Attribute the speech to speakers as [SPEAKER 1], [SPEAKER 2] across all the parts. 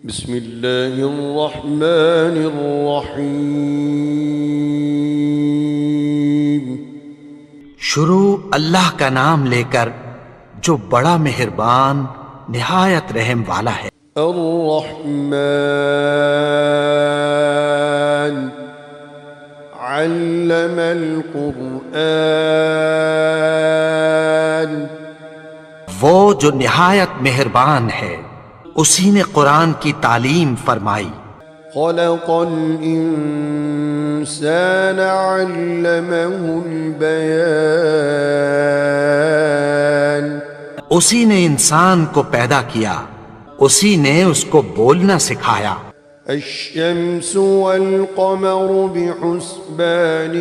[SPEAKER 1] بسم اللہ الرحمن الرحیم۔
[SPEAKER 2] شروع اللہ کا نام لے کر جو بڑا مہربان نہایت رحم والا ہے۔
[SPEAKER 1] الرحمن علم القرآن،
[SPEAKER 2] وہ جو نہایت مہربان ہے اسی نے قرآن کی تعلیم فرمائی۔
[SPEAKER 1] خلق الانسان علمه البیان،
[SPEAKER 2] اسی نے انسان کو پیدا کیا، اسی نے اس کو بولنا سکھایا۔
[SPEAKER 1] الشمس والقمر بحسبان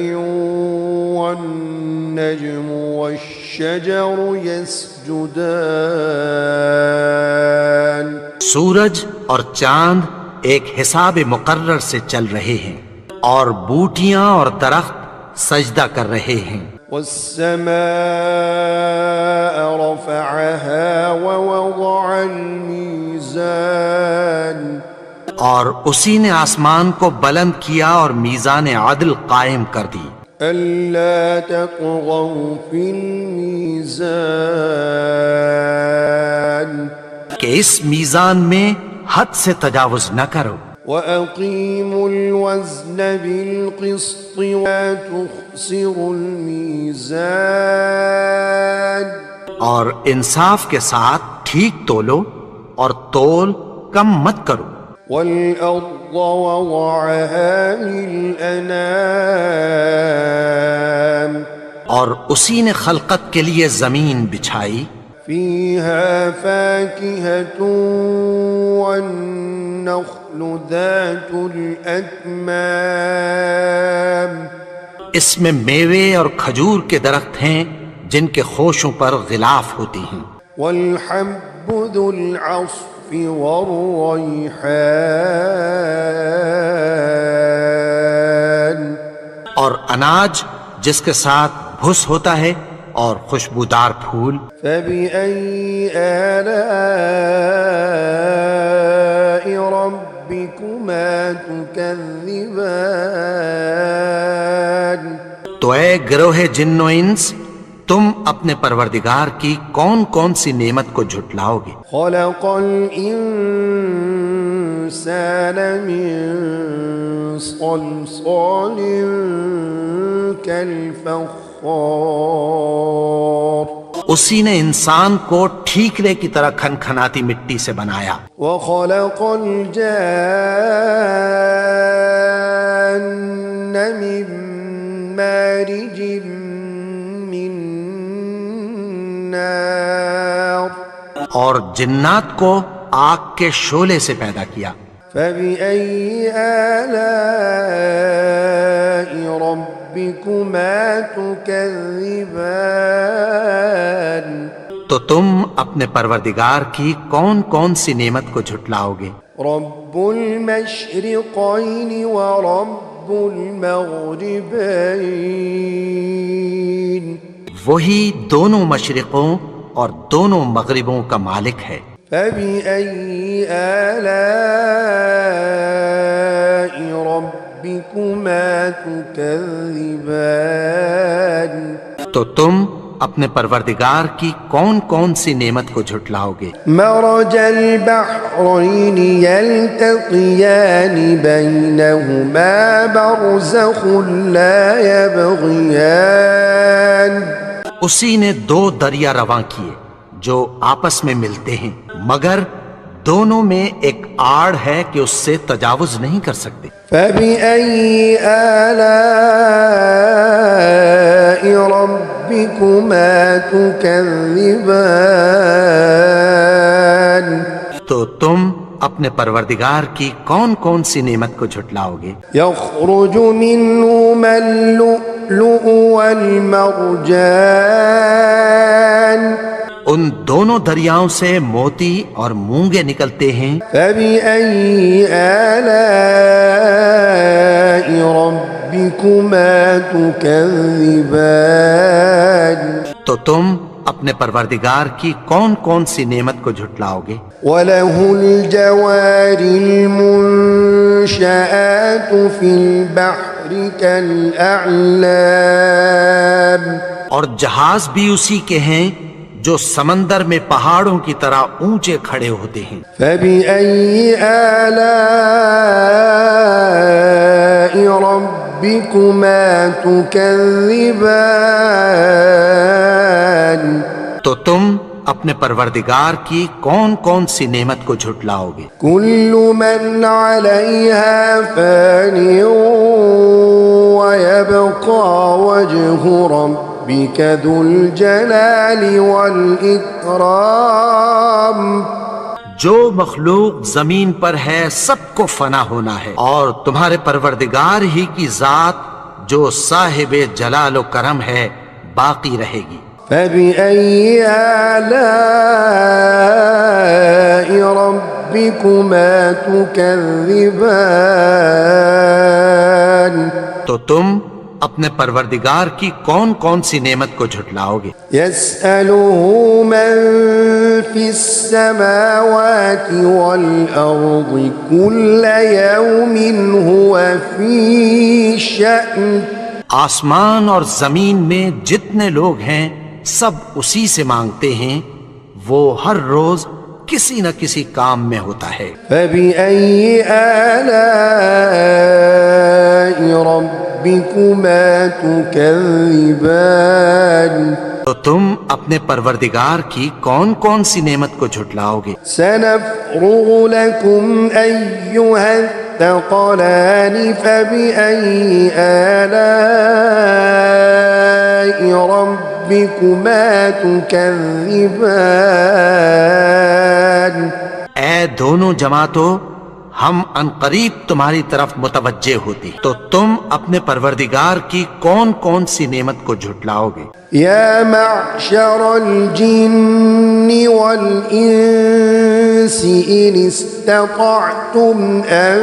[SPEAKER 1] والنجم والشجر يسجدان،
[SPEAKER 2] سورج اور چاند ایک حساب مقرر سے چل رہے ہیں اور بوٹیاں اور درخت سجدہ کر رہے ہیں۔
[SPEAKER 1] والسماء رفعها ووضع الميزان،
[SPEAKER 2] اور اسی نے آسمان کو بلند کیا اور میزان عدل قائم کر دی۔
[SPEAKER 1] ألا تطغوا في الميزان،
[SPEAKER 2] کہ اس میزان میں حد سے تجاوز نہ کرو۔
[SPEAKER 1] وأقيموا الوزن بالقسط ولا تخسروا الميزان،
[SPEAKER 2] اور انصاف کے ساتھ ٹھیک تولو اور تول کم مت کرو۔
[SPEAKER 1] والأرض وضعها للأنام،
[SPEAKER 2] اور اسی نے خلقت کے لیے زمین بچھائی،
[SPEAKER 1] فيها فاكهة والنخل ذات الأكمام،
[SPEAKER 2] اس میں میوے اور کھجور کے درخت ہیں جن کے خوشوں پر غلاف ہوتی ہیں،
[SPEAKER 1] والحب ذو العصف والريحان،
[SPEAKER 2] اور اناج جس کے ساتھ بھس ہوتا ہے اور خوشبودار پھول۔
[SPEAKER 1] فبأي آلاء ربكما تكذبان،
[SPEAKER 2] تو اے گروہ جن و انس، تم اپنے پروردگار کی کون کون سی نعمت کو جھٹلاؤ گے؟
[SPEAKER 1] خلق الإنسان من صلصال كالفخار،
[SPEAKER 2] اسی نے انسان کو ٹھیکرے کی طرح کھنکھناتی مٹی سے بنایا۔
[SPEAKER 1] وخلق الجان من مارج من نار،
[SPEAKER 2] اور جنات کو آگ کے شعلے سے پیدا کیا۔
[SPEAKER 1] فبأي آلاء ربكما تكذبان،
[SPEAKER 2] تو تم اپنے پروردگار کی کون کون سی نعمت کو جھٹلاؤ گے؟
[SPEAKER 1] رب المشرقين ورب المغربين،
[SPEAKER 2] وہی دونوں مشرقوں اور دونوں مغربوں کا مالک ہے۔
[SPEAKER 1] فبأي آلاء ربكما تكذبان،
[SPEAKER 2] تو تم اپنے پروردگار کی کون کون سی نعمت کو جھٹلاؤ گے؟
[SPEAKER 1] مرج البحرين يلتقيان بينهما برزخ لا يبغيان،
[SPEAKER 2] اسی نے دو دریا رواں کیے جو آپس میں ملتے ہیں، مگر دونوں میں ایک آڑ ہے کہ اس سے تجاوز نہیں کر سکتے۔
[SPEAKER 1] فبأي آلاء ربكما تكذبان، تو
[SPEAKER 2] تم اپنے پروردگار کی کون کون سی نعمت کو جھٹلاؤ گے؟
[SPEAKER 1] يخرج منهما اللؤلؤ والمرجان،
[SPEAKER 2] ان دونوں دریاؤں سے موتی اور مونگے نکلتے ہیں۔
[SPEAKER 1] فبأي آلاء ربكما تكذبان،
[SPEAKER 2] تو تم اپنے پروردگار کی کون کون سی نعمت کو جھٹلاؤ گے؟
[SPEAKER 1] وَلَهُ الْجَوَارِ الْمُنشَآتُ فِي الْبَحْرِ كَالْأَعْلَامِ،
[SPEAKER 2] اور جہاز بھی اسی کے ہیں جو سمندر میں پہاڑوں کی طرح اونچے کھڑے ہوتے ہیں۔
[SPEAKER 1] فَبِأَيِّ آلَاءِ رَبِّكُمَا تُكَذِّبَانِ،
[SPEAKER 2] تو تم اپنے پروردگار کی کون کون سی نعمت کو جھٹلاؤ گے؟
[SPEAKER 1] كُلُّ مَنْ عَلَيْهَا فَانٍ وَيَبْقَى وَجْهُ رَبِّكَ ذُو الْجَلَالِ وَالْإِكْرَامِ۔
[SPEAKER 2] جو مخلوق زمین پر ہے سب کو فنا ہونا ہے، اور تمہارے پروردگار ہی کی ذات جو صاحب جلال و کرم ہے باقی رہے گی۔
[SPEAKER 1] فَبِأَيِّ آلَاءِ رَبِّكُمَا تُكَذِّبَانِ،
[SPEAKER 2] تو تم اپنے پروردگار کی کون کون سی نعمت کو جھٹلاؤ گے؟
[SPEAKER 1] يَسْأَلُهُ مَن فِي السَّمَاوَاتِ وَالْأَرْضِ كُلَّ يَوْمٍ هُوَ فِي شَأْنٍ۔
[SPEAKER 2] آسمان اور زمین میں جتنے لوگ ہیں سب اسی سے مانگتے ہیں، وہ ہر روز کسی نہ کسی کام میں ہوتا ہے۔
[SPEAKER 1] فَبِأَيِّ آلَاءِ رَبِّكُمَا تُكَذِّبَانِ،
[SPEAKER 2] تو تم اپنے پروردگار کی کون کون سی نعمت کو جھٹلاؤ گے؟
[SPEAKER 1] سَنَفْرُغُ لَكُمْ أَيُّهَا الثَّقَلَانِ فَبِأَيِّ آلَاءِ رَبِّكُمَا تُكَذِّبَانِ۔
[SPEAKER 2] اے دونوں جماعتوں، ہم عنقریب تمہاری طرف متوجہ ہوتے ہیں، تو تم اپنے پروردگار کی کون کون سی نعمت کو جھٹلاؤ گے؟
[SPEAKER 1] يا معشر الجن والإنس إن استطعتم أن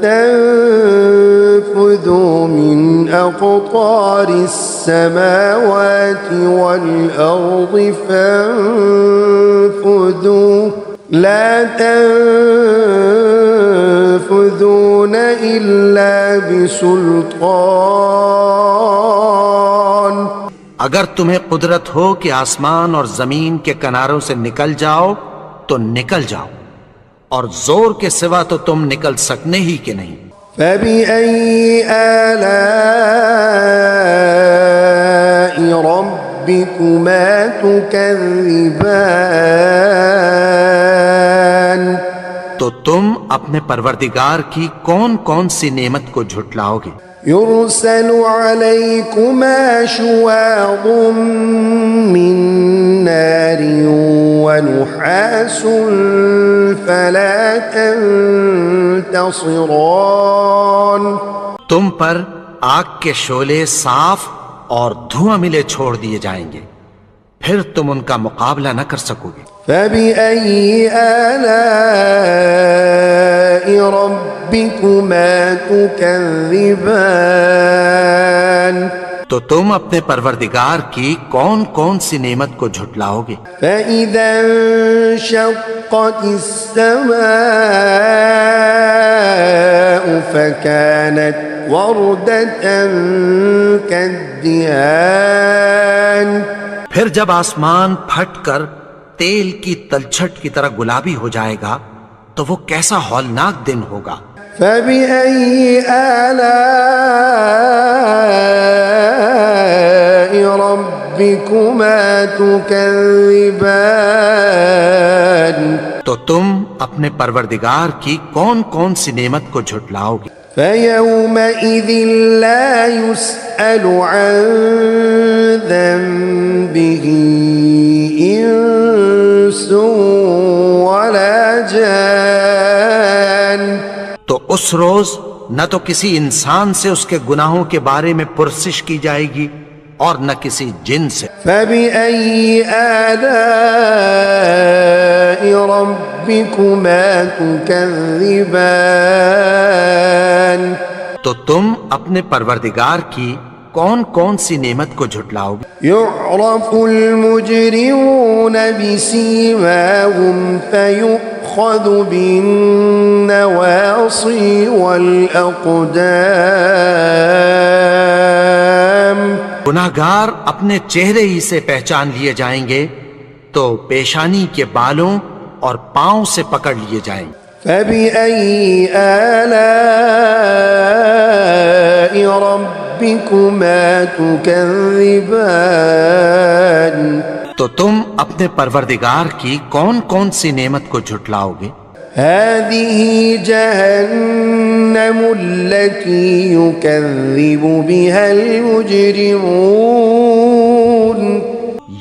[SPEAKER 1] تنفذوا من أقطار السماوات والأرض فانفذوا لا تنفذون إلا بسلطان۔
[SPEAKER 2] اگر تمہیں قدرت ہو کہ آسمان اور زمین کے کناروں سے نکل جاؤ تو نکل جاؤ، اور زور کے سوا تو تم نکل سکنے ہی کہ نہیں۔
[SPEAKER 1] فَبِأَيِّ آلَاءِ رَبِّكُمَا تُكَذِّبَانِ،
[SPEAKER 2] تو تم اپنے پروردگار کی کون کون سی نعمت کو جھٹلاؤ گے؟
[SPEAKER 1] يُرْسَلُ عَلَيْكُمَا شُوَاظٌ مِّن نَّارٍ وَنُحَاسٌ فَلَا تَنتَصِرَانِ،
[SPEAKER 2] تم پر آگ کے شعلے صاف اور دھواں ملے چھوڑ دیے جائیں گے، پھر تم ان کا مقابلہ نہ کر سکو گے۔
[SPEAKER 1] فَبِأَيِّ آلَاءِ رَبِّكُمَا تُكَذِّبَانِ،
[SPEAKER 2] تو تم اپنے پروردگار کی کون کون سی نعمت کو جھٹلاؤ گے؟
[SPEAKER 1] فَإِذَا انشَقَّتِ السَّمَاءُ فَكَانَتْ وَرْدَةً كَالدِّهَانِ،
[SPEAKER 2] پھر جب آسمان پھٹ کر تیل کی تلچھٹ کی طرح گلابی ہو جائے گا تو وہ کیسا ہولناک دن ہوگا۔
[SPEAKER 1] فَبِأَيِّ آلَاءِ رَبِّكُمَا تُكَذِّبَانِ،
[SPEAKER 2] تو تم اپنے پروردگار کی کون کون سی نعمت کو جھٹلاؤ گے؟
[SPEAKER 1] فَيَوْمَئِذٍ لَا يُسْأَلُ عَن ذَنبِهِ إِنسٌ وَلَا جَانٌ،
[SPEAKER 2] تو اس روز نہ تو کسی انسان سے اس کے گناہوں کے بارے میں پرسش کی جائے گی اور نہ کسی جن سے۔
[SPEAKER 1] فَبِأَيِّ آلَاءِ رَبِّكُمَا تُكَذِّبَانِ،
[SPEAKER 2] تو تم اپنے پروردگار کی کون کون سی نعمت کو جھٹلاؤ گے؟
[SPEAKER 1] يعرف المجرمون بسيماهم فيؤخذ بالنواصي والأقدام
[SPEAKER 2] گناہگار اپنے چہرے ہی سے پہچان لیے جائیں گے تو پیشانی کے بالوں اور پاؤں سے پکڑ لیے جائیں گے۔
[SPEAKER 1] فبأي آلاء ربكما تكذبان
[SPEAKER 2] تو تم اپنے پروردگار کی کون کون سی نعمت کو جھٹلاؤ گے؟
[SPEAKER 1] هذه جهنم التي يكذب بها المجرمون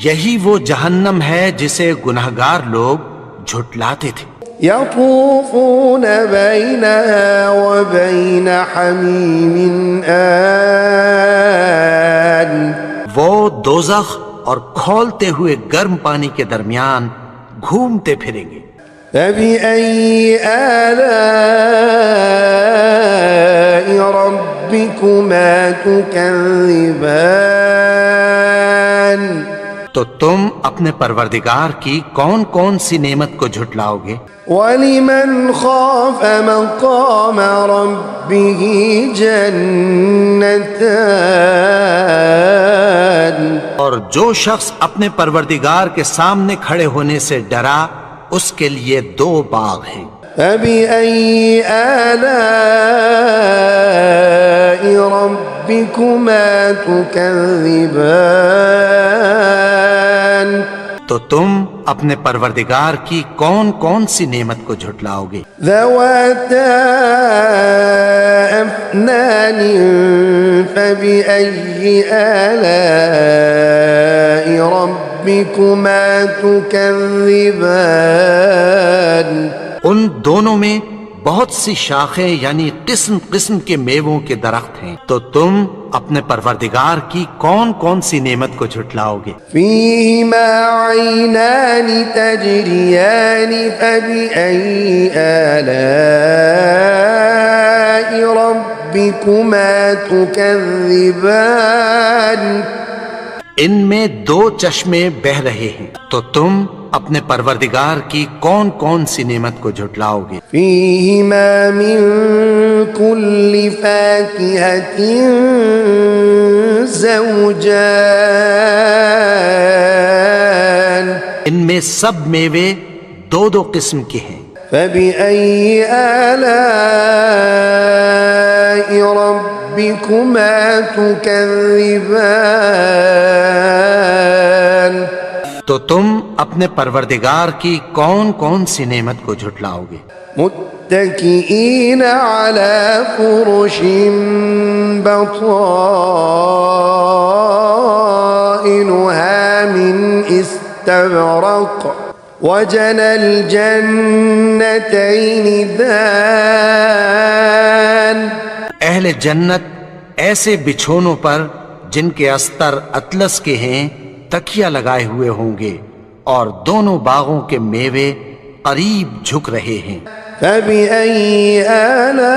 [SPEAKER 2] یہی وہ جہنم ہے جسے گناہگار لوگ جھٹلاتے تھے۔
[SPEAKER 1] يطوفون بينها وبين حميم آن
[SPEAKER 2] وہ دوزخ اور کھولتے ہوئے گرم پانی کے درمیان گھومتے پھریں گے۔
[SPEAKER 1] فبأي آلاء ربكما تكذبان
[SPEAKER 2] تو تم اپنے پروردگار کی کون کون سی نعمت کو جھٹلاؤ گے؟
[SPEAKER 1] ولمن خاف مقام ربه جنتان
[SPEAKER 2] اور جو شخص اپنے پروردگار کے سامنے کھڑے ہونے سے ڈرا اس کے لیے دو باغ ہیں۔
[SPEAKER 1] فبأي آلاء ربكما تكذبان
[SPEAKER 2] تو تم اپنے پروردگار کی کون کون سی نعمت کو جھٹلاؤ گے؟
[SPEAKER 1] ذواتا أفنان فبأي آلاء ربكما تكذبان
[SPEAKER 2] ان دونوں میں بہت سی شاخیں یعنی قسم قسم کے میووں کے درخت ہیں، تو تم اپنے پروردگار کی کون کون سی نعمت کو جھٹلاؤ گے؟
[SPEAKER 1] فيهما عينان تجريان فبأي آلاء ربكما تكذبان
[SPEAKER 2] ان میں دو چشمے بہ رہے ہیں، تو تم اپنے پروردگار کی کون کون سی نعمت کو جھٹلاؤ گے؟
[SPEAKER 1] فيهما من كل فاكهة زوجان
[SPEAKER 2] ان میں سب میوے دو دو قسم کے ہیں۔
[SPEAKER 1] فبأي آلاء ربكما تكذبان
[SPEAKER 2] تو تم اپنے پروردگار کی کون کون سی نعمت کو جھٹلاؤ گے؟
[SPEAKER 1] متكئين على فرش بطائنها من استبرق وجنى الجنتين دان
[SPEAKER 2] اہل جنت ایسے بچھونوں پر جن کے استر اطلس کے ہیں تکیہ لگائے ہوئے ہوں گے اور دونوں باغوں کے میوے قریب جھک رہے ہیں۔
[SPEAKER 1] فبأي آلاء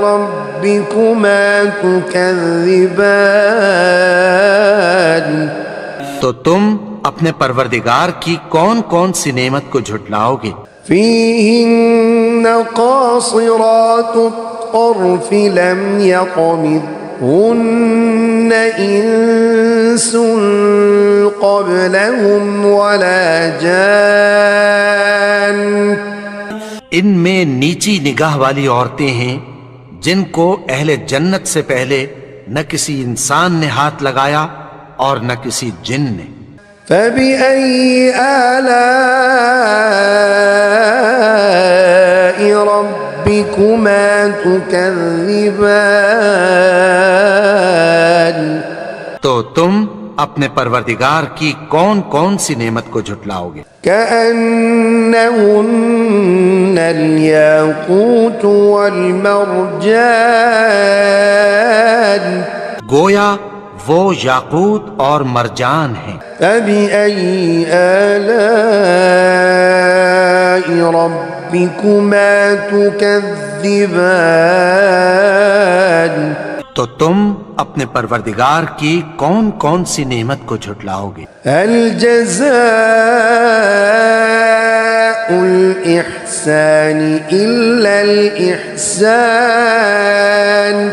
[SPEAKER 1] ربكما تكذبان
[SPEAKER 2] تو تم اپنے پروردگار کی کون کون سی نعمت کو جھٹلاؤ گے؟
[SPEAKER 1] فيهن قاصرات الطرف لم يطمثهن إنس قبلهم ولا جان
[SPEAKER 2] ان میں نیچی نگاہ والی عورتیں ہیں جن کو اہل جنت سے پہلے نہ کسی انسان نے ہاتھ لگایا اور نہ کسی جن نے۔
[SPEAKER 1] فبأي آلاء ربكما تكذبان
[SPEAKER 2] تو تم اپنے پروردگار کی کون کون سی نعمت کو جھٹلاؤ گے؟
[SPEAKER 1] كأنهن الياقوت والمرجان
[SPEAKER 2] گویا وہ یاقوت اور مرجان ہیں۔
[SPEAKER 1] فبأي آلاء ربكما تكذبان تكذبان
[SPEAKER 2] تو تم اپنے پروردگار کی کون کون سی نعمت کو جھٹلاؤ گے؟
[SPEAKER 1] هل جزاء الإحسان إلا الإحسان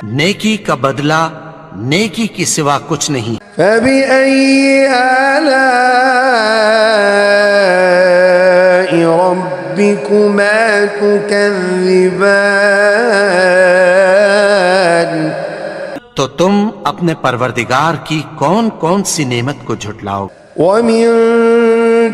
[SPEAKER 2] نیکی کا بدلہ نیکی کی سوا کچھ نہیں۔
[SPEAKER 1] فبأي آلاء ربكما تكذبان
[SPEAKER 2] تو تم اپنے پروردگار کی کون کون سی نعمت کو جھٹلاؤ؟
[SPEAKER 1] ومن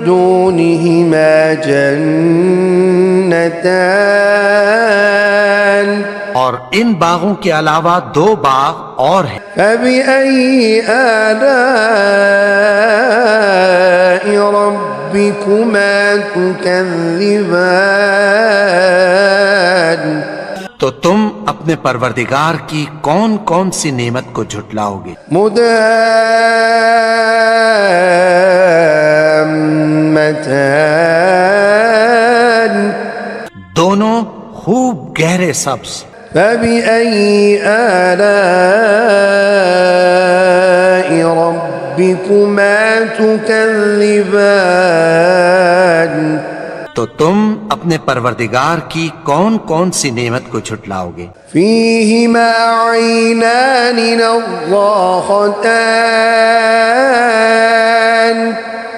[SPEAKER 1] دونهما جنتان
[SPEAKER 2] اور ان باغوں کے علاوہ دو باغ اور ہیں۔
[SPEAKER 1] فبأي آلاء ربكما تكذبان
[SPEAKER 2] تو تم اپنے پروردگار کی کون کون سی نعمت کو جھٹلاؤ گے؟
[SPEAKER 1] مدهامتان
[SPEAKER 2] دونوں خوب گہرے سبز۔
[SPEAKER 1] فبأي آلاء ربكما تكذبان
[SPEAKER 2] تو تم اپنے پروردگار کی کون کون سی نعمت کو جھٹلاؤ گے؟
[SPEAKER 1] فيهما عينان نضاختان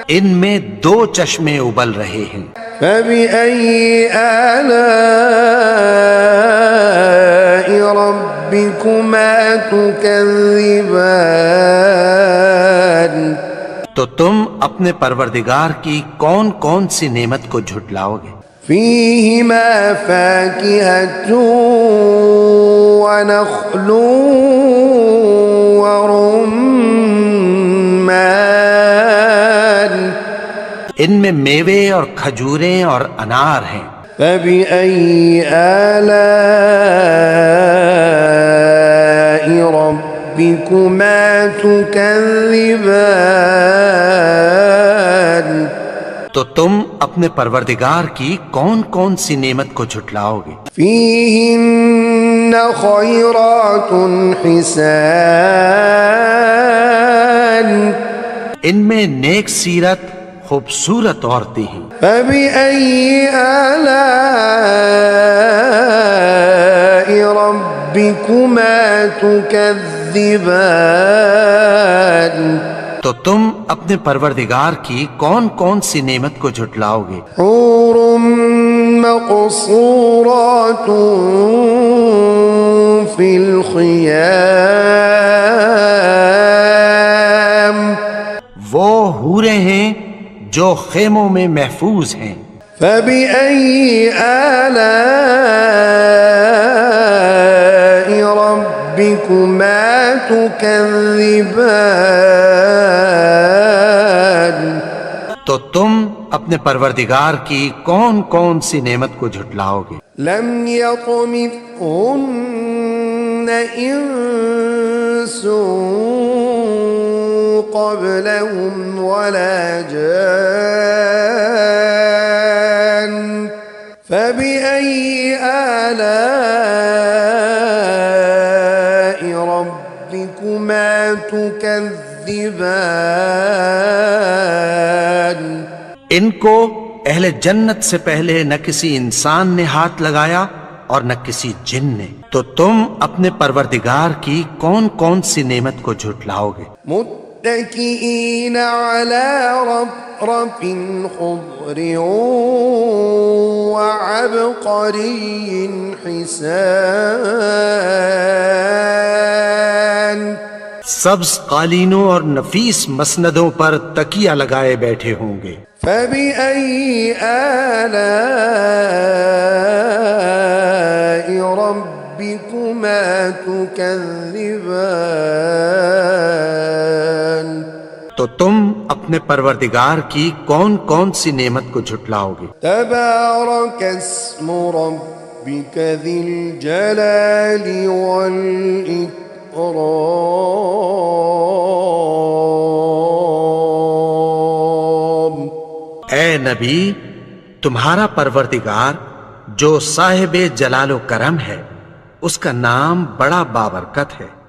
[SPEAKER 2] ان میں دو چشمے ابل رہے ہیں۔
[SPEAKER 1] فبأي آلاء ربكما تكذبان
[SPEAKER 2] تو تم اپنے پروردگار کی کون کون سی نعمت کو جھٹلاؤ گے؟
[SPEAKER 1] فيهما فاكهة ونخل ورمان
[SPEAKER 2] ان میں میوے اور کھجوریں اور انار ہیں۔
[SPEAKER 1] فبأي آلاء ربكما تكذبان
[SPEAKER 2] تو تم اپنے پروردگار کی کون کون سی نعمت کو جھٹلاؤ گے؟
[SPEAKER 1] فيهن خيرات حسان
[SPEAKER 2] ان میں نیک سیرت خوبصورت عورتیں ہیں۔
[SPEAKER 1] فبأي آلاء ربكما تكذبان
[SPEAKER 2] تو تم اپنے پروردگار کی کون کون سی نعمت کو جھٹلاؤ گے؟
[SPEAKER 1] حور مقصورات في الخيام
[SPEAKER 2] وہ حوریں ہیں جو خیموں میں محفوظ ہیں۔
[SPEAKER 1] فبأي آلاء ربكما تكذبان تو
[SPEAKER 2] تم اپنے پروردگار کی کون کون سی نعمت کو جھٹلاؤ گے؟
[SPEAKER 1] لم يطمثهن انس قبلهم ولا جان فبأي آلاء ربكما تكذبان
[SPEAKER 2] ان کو اہل جنت سے پہلے نہ کسی انسان نے ہاتھ لگایا اور نہ کسی جن نے، تو تم اپنے پروردگار کی کون کون سی نعمت کو جھٹلاؤ گے؟
[SPEAKER 1] متكئين على رفرف خضر وعبقري حسان
[SPEAKER 2] سبز قالینوں اور نفیس مسندوں پر تکیہ لگائے بیٹھے ہوں گے۔
[SPEAKER 1] فبأي آلاء ربكما تكذبان
[SPEAKER 2] تو تم اپنے پروردگار کی کون کون سی نعمت کو جھٹلاؤ گے؟
[SPEAKER 1] تبارك اسم ربك ذي الجلال والإكرام
[SPEAKER 2] اے نبی، تمہارا پروردگار جو صاحب جلال و کرم ہے، اس کا نام بڑا بابرکت ہے۔